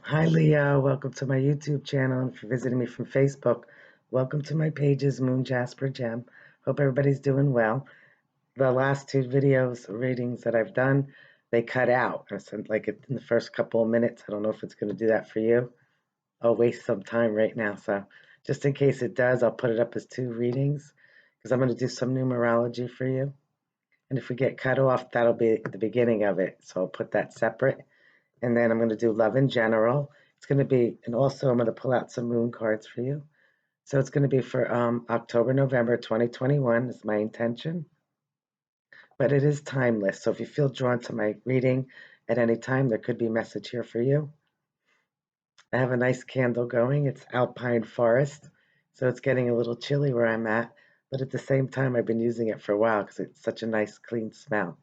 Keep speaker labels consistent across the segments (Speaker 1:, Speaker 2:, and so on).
Speaker 1: Hi, Leo. Welcome to my YouTube channel. If you're visiting me from Facebook, welcome to my pages, Moon Jasper Gem. Hope everybody's doing well. The last two videos, readings that I've done, they cut out. I said, like in the first couple of minutes. I don't know if it's going to do that for you. I'll waste some time right now. So, just in case it does, I'll put it up as two readings because I'm going to do some numerology for you. And if we get cut off, that'll be the beginning of it. So, I'll put that separate. And then I'm going to do love in general. It's going to be, and also I'm going to pull out some moon cards for you. So it's going to be for October, November 2021 is my intention, but it is timeless. So if you feel drawn to my reading at any time, there could be a message here for you. I have a nice candle going. It's alpine forest, so it's getting a little chilly where I'm at, but at the same time, I've been using it for a while because it's such a nice, clean smell.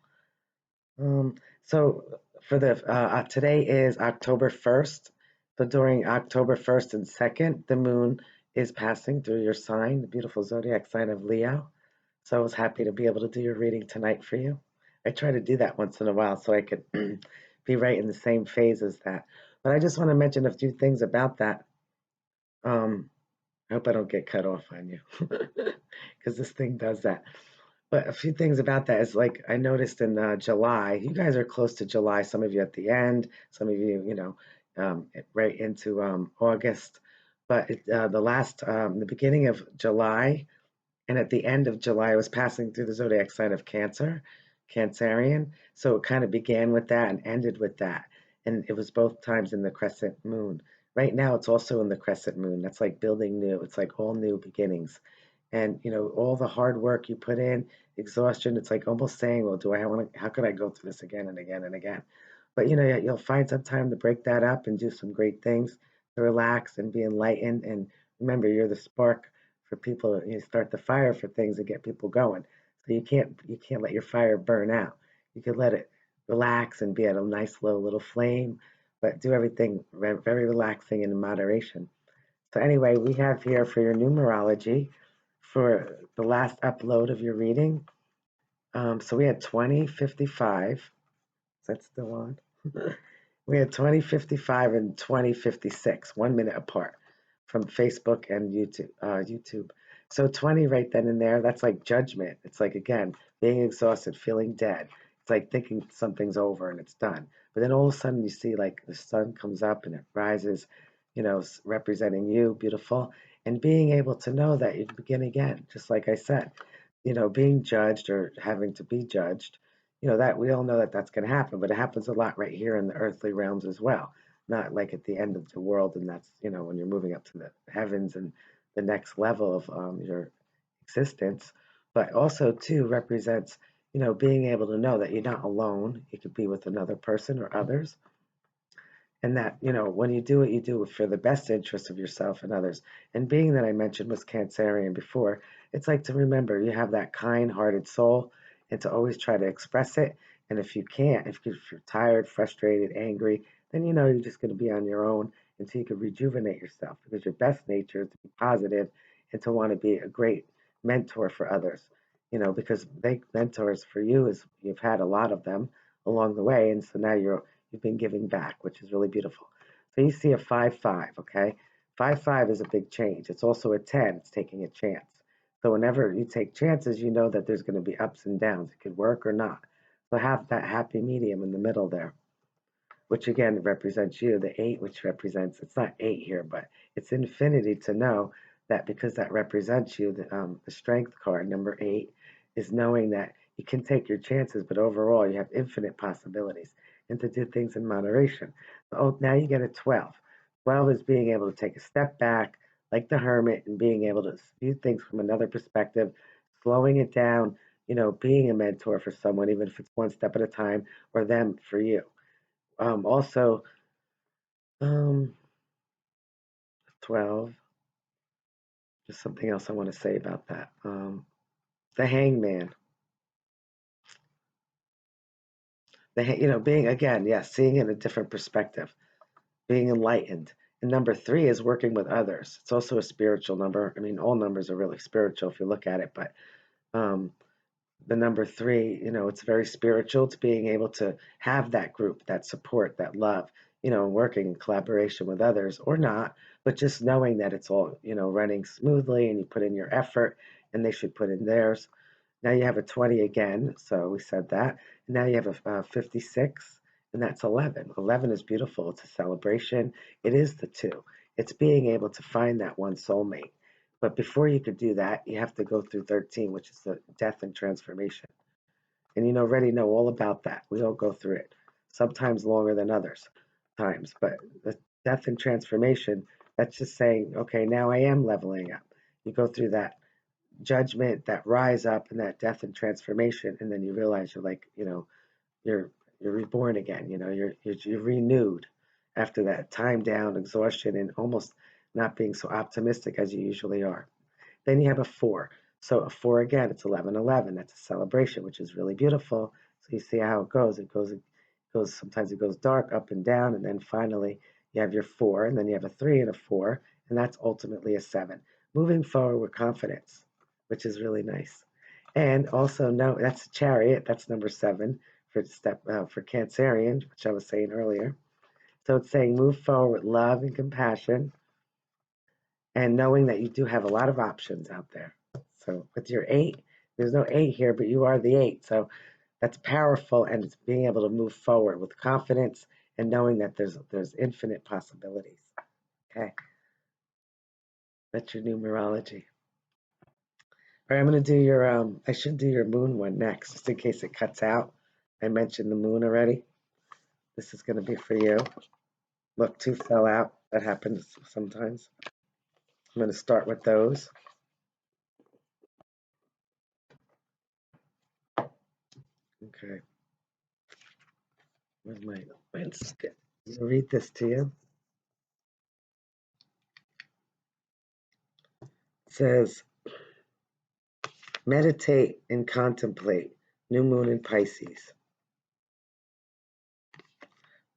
Speaker 1: Um, so for the today is October 1st. So during October 1st and 2nd, the moon is passing through your sign, the beautiful zodiac sign of Leo. So I was happy to be able to do your reading tonight for you. I try to do that once in a while so I could be right in the same phase as that. But I just want to mention a few things about that. Um, I hope I don't get cut off on you because this thing does that. But a few things about that is like I noticed in July, you guys are close to July, some of you at the end, some of you, right into August. But the beginning of July and at the end of July, I was passing through the zodiac sign of Cancer, Cancerian. So it kind of began with that and ended with that. And it was both times in the crescent moon. Right now, it's also in the crescent moon. That's like building new. It's like all new beginnings. And, all the hard work you put in, exhaustion, it's like almost saying, well, how could I go through this again and again and again? But, you'll find some time to break that up and do some great things to relax and be enlightened. And remember, you're the spark for people. You start the fire for things and get people going. So you can't let your fire burn out. You can let it relax and be at a nice low little flame, but do everything very relaxing and in moderation. So anyway, we have here for your numerology for the last upload of your reading. So we had 2055. Is that still on? We had 2055 and 2056, 1 minute apart from Facebook and YouTube. So 20 right then and there, that's like judgment. It's like, again, being exhausted, feeling dead. It's like thinking something's over and it's done. But then all of a sudden you see like the sun comes up and it rises, representing you, beautiful, and being able to know that you begin again, just like I said, being judged or having to be judged, that we all know that that's going to happen, but it happens a lot right here in the earthly realms as well, not like at the end of the world. And that's, when you're moving up to the heavens and the next level of your existence, but also too represents, being able to know that you're not alone. You could be with another person or others, and that, when you do it, you do it for the best interest of yourself and others. And being that I mentioned was Cancerian before, it's like to remember you have that kind-hearted soul and to always try to express it. And if you can't, if you're tired, frustrated, angry, then you're just going to be on your own until you can rejuvenate yourself, because your best nature is to be positive and to want to be a great mentor for others. Because they mentors for you is you've had a lot of them along the way, and so now you've been giving back, which is really beautiful. So you see a 5-5, okay? 5-5 is a big change. It's also a 10, it's taking a chance. So whenever you take chances, you know that there's going to be ups and downs. It could work or not. So have that happy medium in the middle there, which again represents you. The 8, which represents, it's not 8 here, but it's infinity, to know that because that represents you. The strength card, number 8, is knowing that you can take your chances, but overall you have infinite possibilities and to do things in moderation. Oh, now you get a 12. 12 is being able to take a step back like the hermit and being able to view things from another perspective, slowing it down, being a mentor for someone, even if it's one step at a time, or them for you. Also, um, 12, just something else I want to say about that. The hangman, being, again, yes, seeing it in a different perspective, being enlightened. And number 3 is working with others. It's also a spiritual number. I mean, all numbers are really spiritual if you look at it, but um, the number 3, it's very spiritual. It's being able to have that group, that support, that love, working in collaboration with others or not, but just knowing that it's all, running smoothly and you put in your effort and they should put in theirs. Now you have a 20 again, so we said that. And now you have a 56, and that's 11. 11 is beautiful. It's a celebration. It is the two. It's being able to find that one soulmate. But before you could do that, you have to go through 13, which is the death and transformation. And already know all about that. We all go through it, sometimes longer than others times. But the death and transformation, that's just saying, okay, now I am leveling up. You go through that judgment, that rise up, and that death and transformation, and then you realize you're like, you're reborn again. You're renewed after that time down, exhaustion, and almost not being so optimistic as you usually are. Then you have a 4. So a 4 again, it's 1111. That's a celebration, which is really beautiful. So you see how it goes. It goes. Sometimes it goes dark, up and down, and then finally you have your 4, and then you have a 3 and a 4, and that's ultimately a 7. Moving forward with confidence, which is really nice. And also, no, that's Chariot. That's number 7 for Cancerian, which I was saying earlier. So it's saying move forward with love and compassion, and knowing that you do have a lot of options out there. So with your 8, there's no 8 here, but you are the 8. So that's powerful, and it's being able to move forward with confidence and knowing that there's infinite possibilities. Okay, that's your numerology. All right, I'm going to do your, I should do your moon one next, just in case it cuts out. I mentioned the moon already. This is going to be for you. Look, 2 fell out. That happens sometimes. I'm going to start with those. Okay. Where's my stick? I'll read this to you. It says, meditate and contemplate. New moon in Pisces.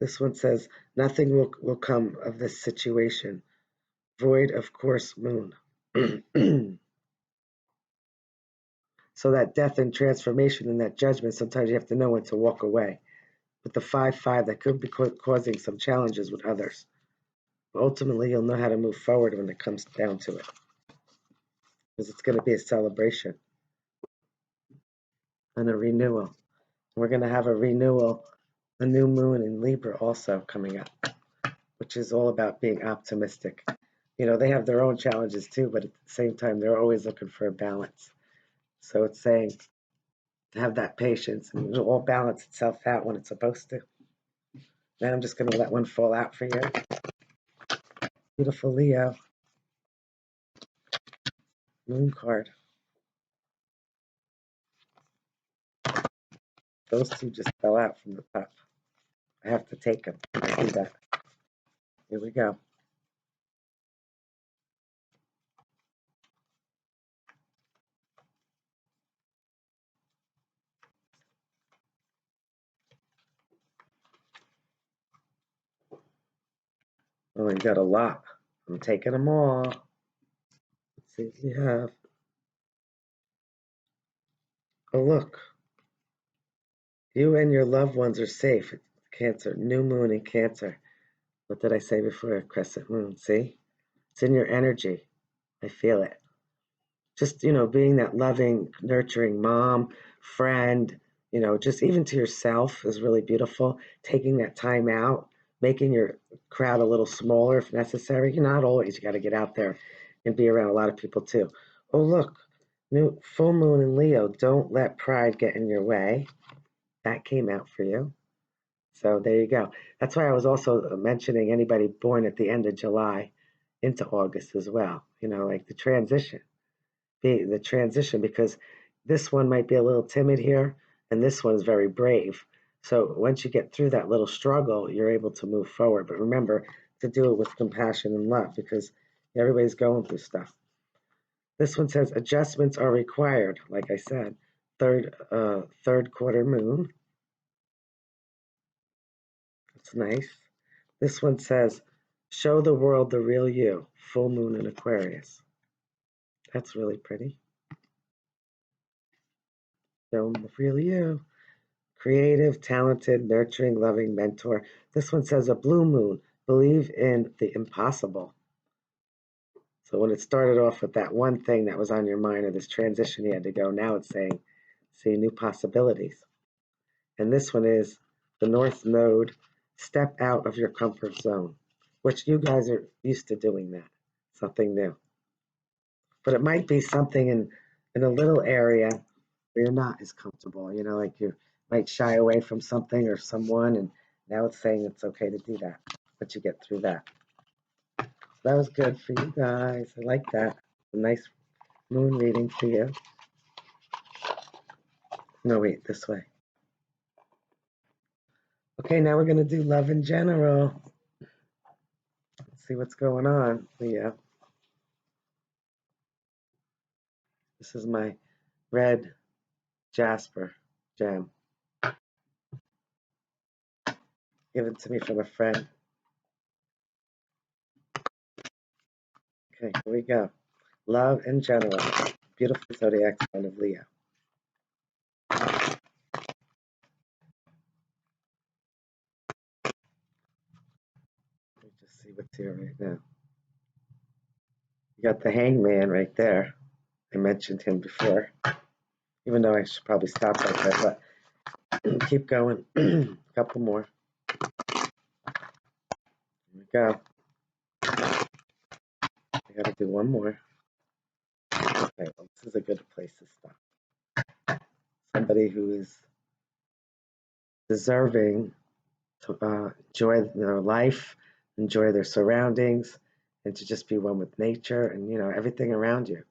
Speaker 1: This one says, nothing will come of this situation. Void of course moon. So that death and transformation and that judgment, sometimes you have to know when to walk away. With the 5-5, that could be causing some challenges with others. But ultimately, you'll know how to move forward when it comes down to it. Because it's going to be a celebration and a renewal. We're going to have a renewal, a new moon in Libra also coming up, which is all about being optimistic. They have their own challenges too, but at the same time, they're always looking for a balance. So it's saying to have that patience, and it'll all balance itself out when it's supposed to. Now I'm just going to let one fall out for you. Beautiful Leo. Moon card. Those 2 just fell out from the top. I have to take them. I see that. Here we go. Oh, you got a lot. I'm taking them all. Let's see what you have. Oh, look. You and your loved ones are safe. It's Cancer. New moon in Cancer. What did I say before? Crescent moon. See? It's in your energy. I feel it. Just, being that loving, nurturing mom, friend, just even to yourself is really beautiful. Taking that time out, making your crowd a little smaller if necessary. Not always. You got to get out there and be around a lot of people too. Oh, look, new full moon in Leo. Don't let pride get in your way. That came out for you. So there you go. That's why I was also mentioning anybody born at the end of July into August as well. Like the transition because this one might be a little timid here and this one is very brave. So once you get through that little struggle, you're able to move forward. But remember to do it with compassion and love because everybody's going through stuff. This one says adjustments are required. Like I said, third quarter moon. That's nice. This one says show the world the real you. Full moon in Aquarius. That's really pretty. Show them the real you. Creative, talented, nurturing, loving mentor. This one says a blue moon. Believe in the impossible. So when it started off with that one thing that was on your mind or this transition you had to go, now it's saying, see new possibilities. And this one is the North Node. Step out of your comfort zone, which you guys are used to doing that. Something new. But it might be something in a little area where you're not as comfortable. Like you might shy away from something or someone, and now it's saying it's okay to do that. But you get through that. So that was good for you guys. I like that. A nice moon reading for you. No, wait, this way. Okay, now we're going to do love in general. Let's see what's going on, Leo. This is my red jasper gem given to me from a friend. Okay, here we go. Love in general. Beautiful zodiac sign of Leo. Let me just see what's here right now. You got the hangman right there. I mentioned him before, even though I should probably stop right there, but keep going. A couple more. Here we go. I gotta do one more. Okay, well, this is a good place to stop. Somebody who is deserving to enjoy their life, enjoy their surroundings, and to just be one with nature and everything around you.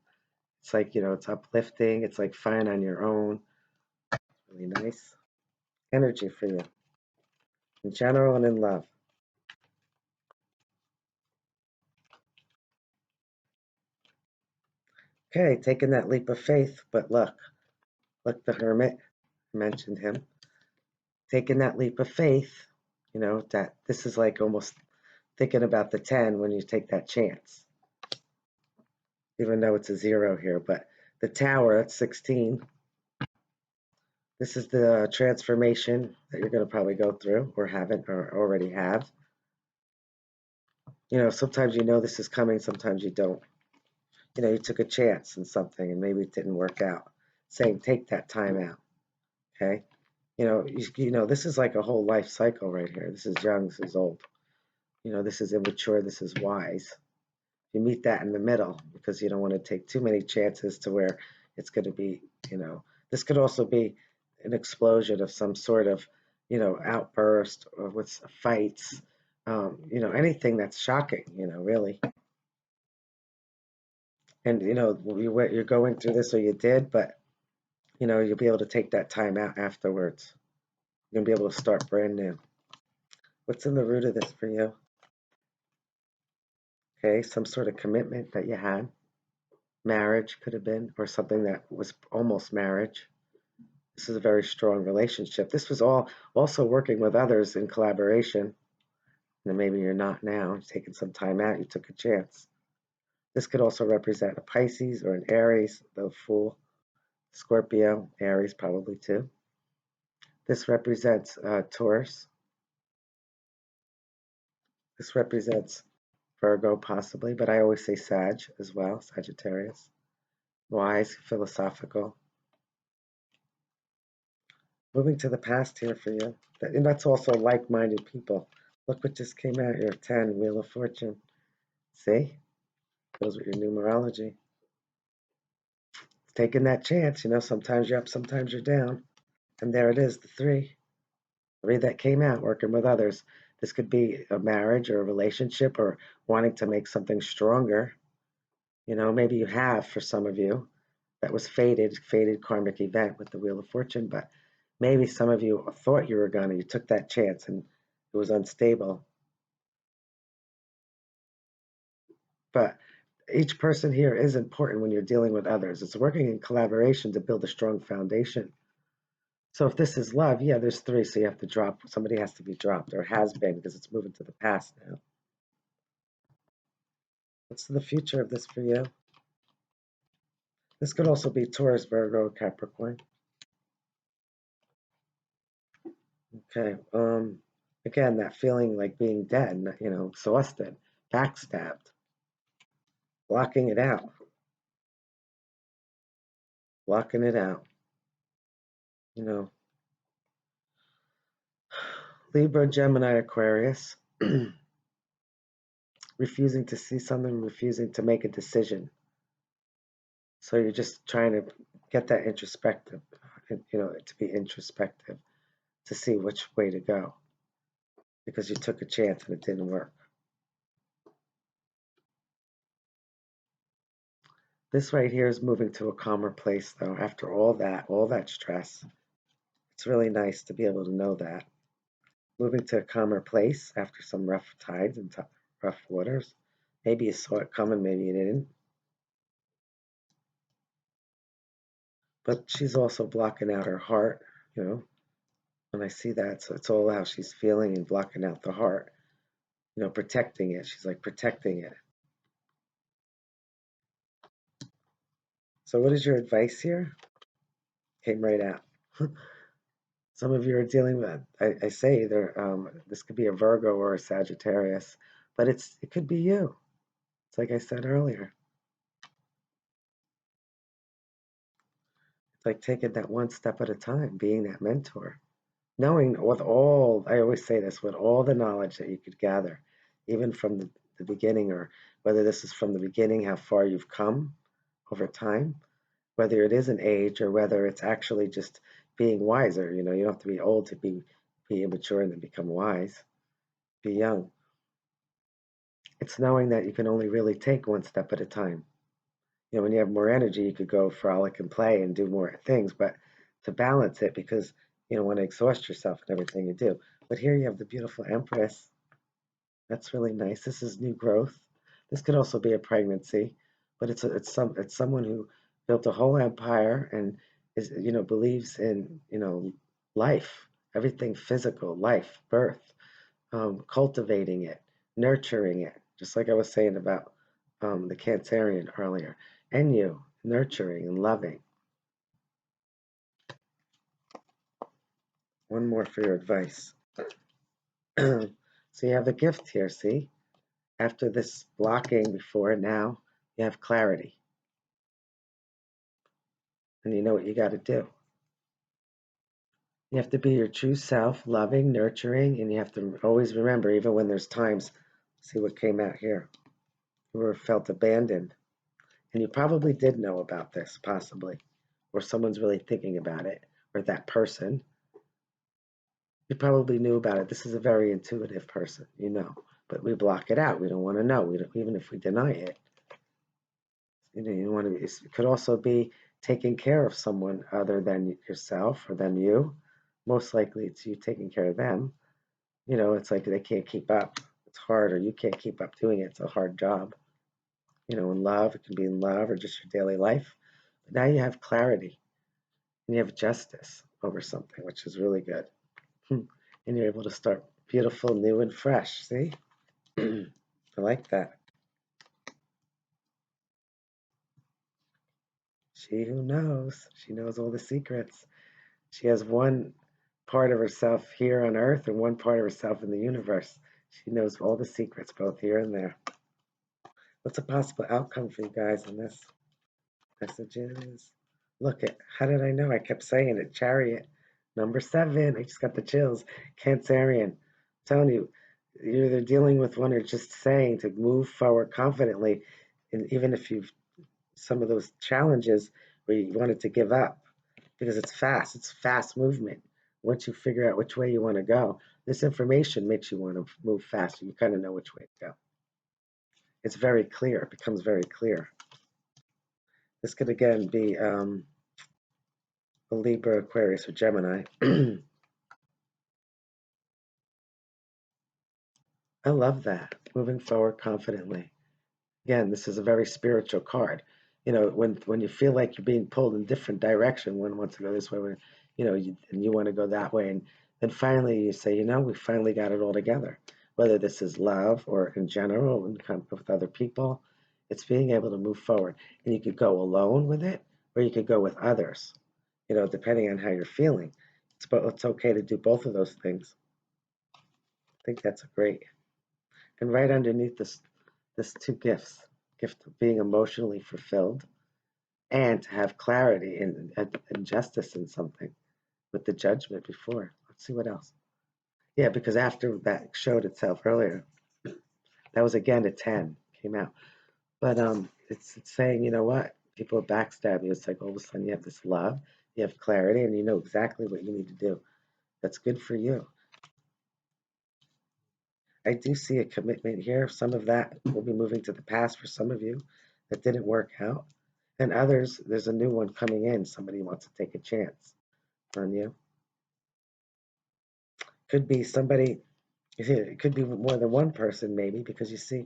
Speaker 1: It's like it's uplifting. It's like fine on your own. Really nice energy for you in general and in love. Okay, taking that leap of faith, but look, the hermit, I mentioned him, taking that leap of faith, that this is like almost thinking about the 10 when you take that chance, even though it's a 0 here, but the tower, that's 16. This is the transformation that you're going to probably go through or haven't or already have. Sometimes this is coming, sometimes you don't. You took a chance in something and maybe it didn't work out. Saying take that time out, okay? This is like a whole life cycle right here. This is young, this is old. This is immature, this is wise. You meet that in the middle because you don't want to take too many chances to where it's going to be, this could also be an explosion of some sort of, outburst or with fights, anything that's shocking, really. And, you're going through this or you did, but, you'll be able to take that time out afterwards. You're going to be able to start brand new. What's in the root of this for you? Okay, some sort of commitment that you had. Marriage could have been, or something that was almost marriage. This is a very strong relationship. This was all also working with others in collaboration. And maybe you're not now. You're taking some time out. You took a chance. This could also represent a Pisces or an Aries, the Fool, Scorpio, Aries probably too. This represents Taurus. This represents Virgo possibly, but I always say Sag as well, Sagittarius. Wise, philosophical. Moving to the past here for you. And that's also like-minded people. Look what just came out here, 10, Wheel of Fortune. See? Goes with your numerology. Taking that chance, sometimes you're up, sometimes you're down. And there it is, the 3. 3 that came out, working with others. This could be a marriage or a relationship or wanting to make something stronger. Maybe you have for some of you. That was fated karmic event with the Wheel of Fortune, but maybe some of you thought you were gonna, you took that chance and it was unstable. But each person here is important when you're dealing with others. It's working in collaboration to build a strong foundation. So if this is love, yeah, there's 3, so you have to drop, somebody has to be dropped or has been because it's moving to the past now. What's the future of this for you? This could also be Taurus, Virgo, Capricorn. Okay. Again, that feeling like being dead, exhausted, backstabbed, blocking it out, blocking it out. You know, Libra, Gemini, Aquarius, refusing to see something, refusing to make a decision. So you're just trying to get that introspective, to be introspective, to see which way to go because you took a chance and it didn't work. This right here is moving to a calmer place, though. After all that stress, it's really nice to be able to know that. Moving to a calmer place after some rough tides and rough waters. Maybe you saw it coming, maybe you didn't. But she's also blocking out her heart, when I see that. So it's all how she's feeling and blocking out the heart, protecting it. She's like protecting it. So what is your advice here? Came right out. Some of you are dealing with, I say either this could be a Virgo or a Sagittarius, but it could be you. It's like I said earlier. It's like taking that one step at a time, being that mentor. Knowing with all, I always say this, with all the knowledge that you could gather, even from the beginning, or whether this is from the beginning, how far you've come over time, whether it is an age or whether it's actually just being wiser. You don't have to be old to be immature and then become wise. Be young. It's knowing that you can only really take one step at a time. When you have more energy, you could go frolic and play and do more things, but to balance it, because you don't want to exhaust yourself in everything you do. But here you have the beautiful Empress. That's really nice. This is new growth. This could also be a pregnancy, but it's someone who built a whole empire and is believes in life, everything physical, life, birth, cultivating it, nurturing it, just like I was saying about the Cancerian earlier, and you nurturing and loving. One more for your advice. So you have the gift here, see? After this blocking before, now you have clarity. And you know what you got to do. You have to be your true self, loving, nurturing, and you have to always remember, even when there's times, see what came out here, you were felt abandoned. And you probably did know about this, possibly, or someone's really thinking about it, or that person. You probably knew about it. This is a very intuitive person, but we block it out. We don't want to know. We don't, even if we deny it. You want to. It could also be taking care of someone other than yourself or than you. Most likely, it's you taking care of them. It's like they can't keep up. It's hard, or you can't keep up doing it. It's a hard job. In love, it can be in love or just your daily life. But now you have clarity and you have justice over something, which is really good. And you're able to start beautiful, new, and fresh. See? I like that. She who knows, she knows all the secrets. She has one part of herself here on earth and one part of herself in the universe. She knows all the secrets, both here and there. What's a possible outcome for you guys in this? Messages. Look at, how did I know? I kept saying it. Chariot. Number 7. I just got the chills. Cancerian. I'm telling you, you're either dealing with one or just saying to move forward confidently. And even if you've some of those challenges where you wanted to give up, because it's fast movement. Once you figure out which way you want to go, this information makes you want to move faster. You kind of know which way to go. It's very clear. It becomes very clear. This could again be a Libra, Aquarius, or Gemini. I love that. Moving forward confidently. Again, this is a very spiritual card. When you feel like you're being pulled in different direction, one wants to go this way, and you want to go that way, and then finally you say, we finally got it all together. Whether this is love or in general, and with other people, it's being able to move forward. And you could go alone with it, or you could go with others. Depending on how you're feeling. But it's okay to do both of those things. I think that's great. And right underneath this two gifts, gift of being emotionally fulfilled and to have clarity and justice in something with the judgment before. Let's see what else. Yeah, because after that showed itself earlier, that was again a 10 came out. But it's saying, you know what? People backstab you. It's like all of a sudden you have this love, you have clarity, and you know exactly what you need to do. That's good for you. I do see a commitment here. Some of that will be moving to the past for some of you that didn't work out. And others, there's a new one coming in. Somebody wants to take a chance on you. Could be somebody, it could be more than one person, maybe, because you see,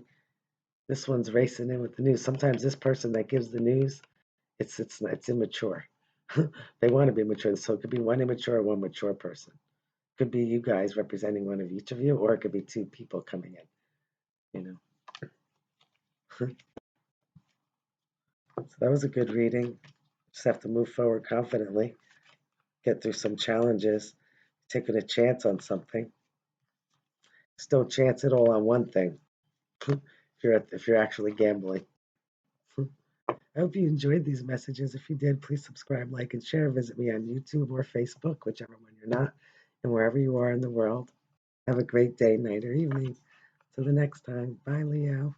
Speaker 1: this one's racing in with the news. Sometimes this person that gives the news, it's immature. They want to be mature, so it could be one immature or one mature person. Could be you guys representing one of each of you, or it could be two people coming in. So that was a good reading. Just have to move forward confidently, get through some challenges, taking a chance on something. Just don't chance it all on one thing. If you're actually gambling. I hope you enjoyed these messages. If you did, please subscribe, like, and share. Visit me on YouTube or Facebook, whichever one you're not, and wherever you are in the world. Have a great day, night, or evening. Till the next time. Bye, Leo.